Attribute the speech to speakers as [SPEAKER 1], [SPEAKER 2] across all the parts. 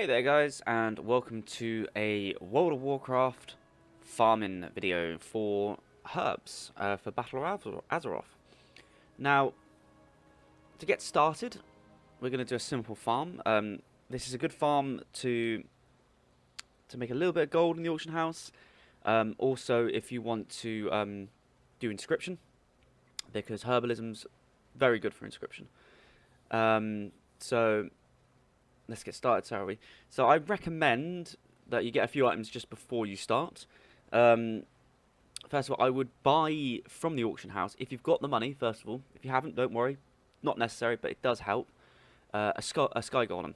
[SPEAKER 1] Hey there guys, and welcome to a World of Warcraft farming video for herbs for Battle of Azeroth. Now, to get started, we're going to do a simple farm. This is a good farm to make a little bit of gold in the auction house. Also, if you want to do inscription, because herbalism's very good for inscription. So let's get started, shall we? So I recommend that you get a few items just before you start. First of all, I would buy from the auction house, if you've got the money, first of all. If you haven't, don't worry. Not necessary, but it does help. A sky golem.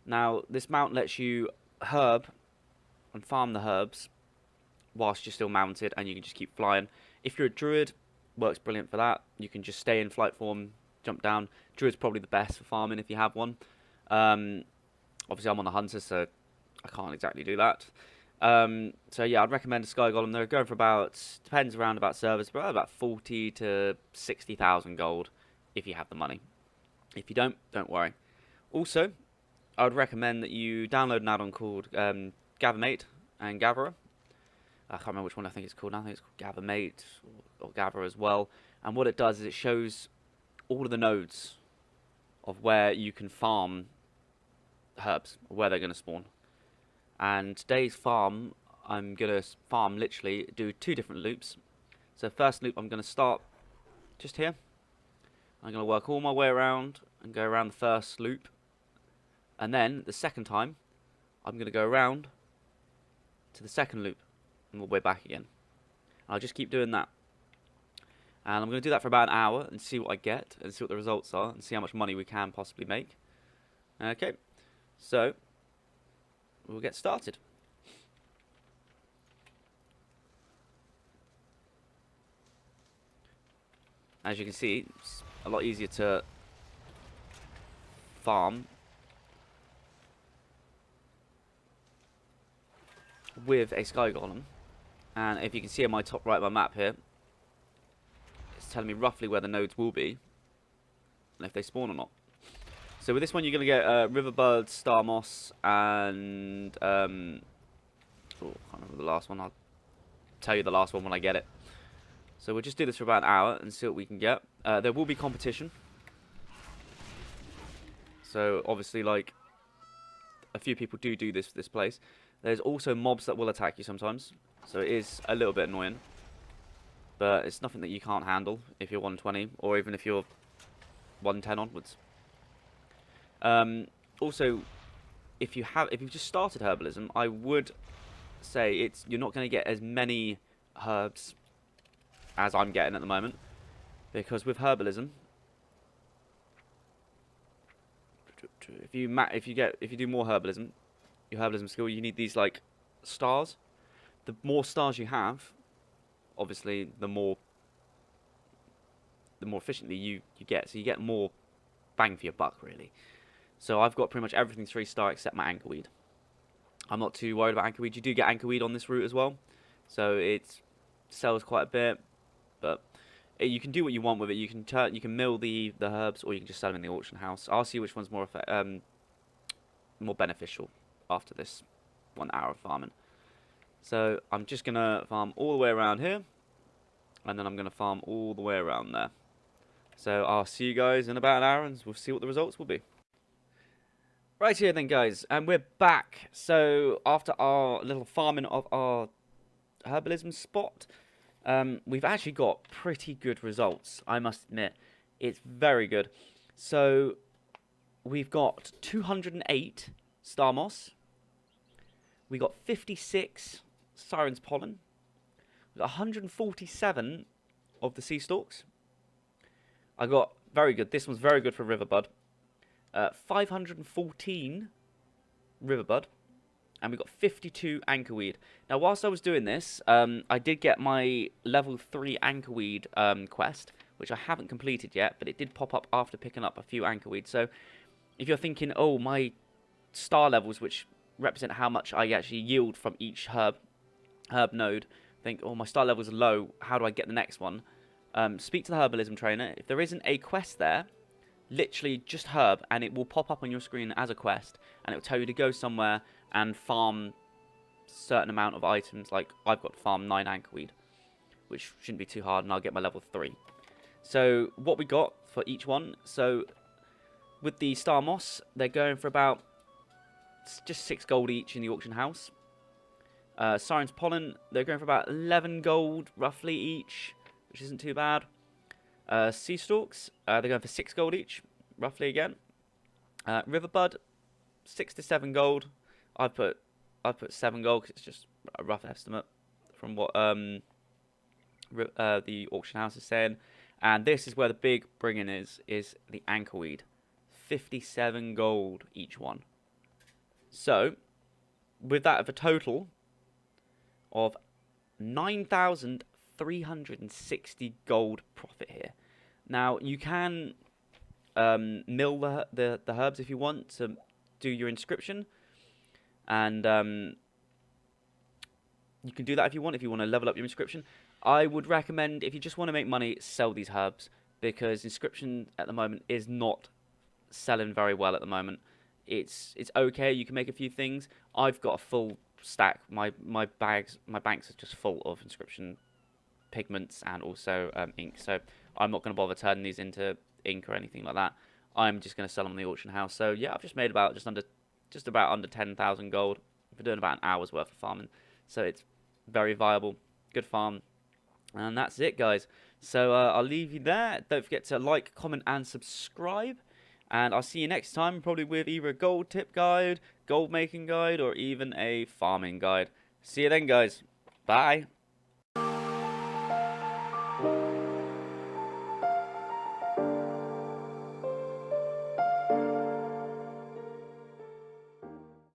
[SPEAKER 1] Now, this mount lets you herb and farm the herbs whilst you're still mounted, and you can just keep flying. If you're a druid, works brilliant for that. You can just stay in flight form, jump down. Druid's probably the best for farming if you have one. Obviously, I'm on the hunter, so I can't exactly do that. So yeah, I'd recommend a Sky Golem. They're going for about, depends around about servers, but about 40 to 60,000 gold if you have the money. If you don't worry. Also, I would recommend that you download an add-on called Gathermate and Gatherer. I can't remember which one I think it's called now. I think it's called Gathermate or Gatherer as well. And what it does is it shows all of the nodes of where you can farm herbs, or where they're going to spawn. And today's farm, I'm going to farm literally, do two different loops. So first loop, I'm going to start just here. I'm going to work all my way around and go around the first loop. And then the second time, I'm going to go around to the second loop and all the way back again. I'll just keep doing that. And I'm going to do that for about an hour and see what I get and see what the results are and see how much money we can possibly make. Okay, so we'll get started. As you can see, it's a lot easier to farm with a Sky Golem. And if you can see on my top right of my map here, it's telling me roughly where the nodes will be and if they spawn or not. So with this one, you're going to get Riverbud, Star Moss, and oh, I can't remember the last one. I'll tell you the last one when I get it. So we'll just do this for about an hour and see what we can get. There will be competition. So obviously, like, a few people do this place. There's also mobs that will attack you sometimes, so it is a little bit annoying. But it's nothing that you can't handle if you're 120, or even if you're 110 onwards. Also, if you've just started herbalism, I would say you're not going to get as many herbs as I'm getting at the moment, because with herbalism, if you do more herbalism, your herbalism skill, you need these like stars. The more stars you have, obviously, the more efficiently you get. So you get more bang for your buck, really. So I've got pretty much everything 3-star except my anchorweed. I'm not too worried about anchorweed. You do get anchorweed on this route as well, so it sells quite a bit. But you can do what you want with it. You can mill the herbs, or you can just sell them in the auction house. I'll see which one's more beneficial after this 1 hour of farming. So I'm just gonna farm all the way around here, and then I'm gonna farm all the way around there. So I'll see you guys in about an hour, and we'll see what the results will be. Right here then, guys, and we're back. So after our little farming of our herbalism spot, we've actually got pretty good results, I must admit. It's very good. So we've got 208 Star Moss. We got 56 Siren's Pollen. We got 147 of the Sea Stalks. I got very good. This one's very good for Riverbud. 514 Riverbud, and we got 52 Anchorweed. Now, whilst I was doing this, I did get my level 3 Anchorweed quest, which I haven't completed yet, but it did pop up after picking up a few Anchorweed. So, if you're thinking, oh, my star levels, which represent how much I actually yield from each herb node, think, oh, my star levels are low, how do I get the next one? Speak to the herbalism trainer. If there isn't a quest there, literally just herb, and it will pop up on your screen as a quest, and it will tell you to go somewhere and farm certain amount of items. Like I've got to farm 9 ankerweed, which shouldn't be too hard, and I'll get my level 3. So what we got for each one, so with the star moss, they're going for about just 6 gold each in the auction house. Siren's pollen, they're going for about 11 gold roughly each, which isn't too bad. Sea stalks, they're going for 6 gold each, roughly again. Riverbud, 6 to 7 gold. I've put 7 gold because it's just a rough estimate from what the auction house is saying. And this is where the big bring-in is the ankerweed. 57 gold each one. So, with that of a total of 9,360 gold profit here. Now, you can mill the herbs if you want to do your inscription. And you can do that if you want to level up your inscription. I would recommend, if you just want to make money, sell these herbs, because inscription at the moment is not selling very well at the moment. It's okay, you can make a few things. I've got a full stack. My banks are just full of inscription pigments and also ink, so I'm not going to bother turning these into ink or anything like that. I'm just going to sell them in the auction house. So yeah, I've just made about just about under 10,000 gold for doing about an hour's worth of farming. So it's very viable, good farm. And that's it, guys. So I'll leave you there. Don't forget to like, comment, and subscribe. And I'll see you next time, probably with either a gold tip guide, gold making guide, or even a farming guide. See you then, guys. Bye.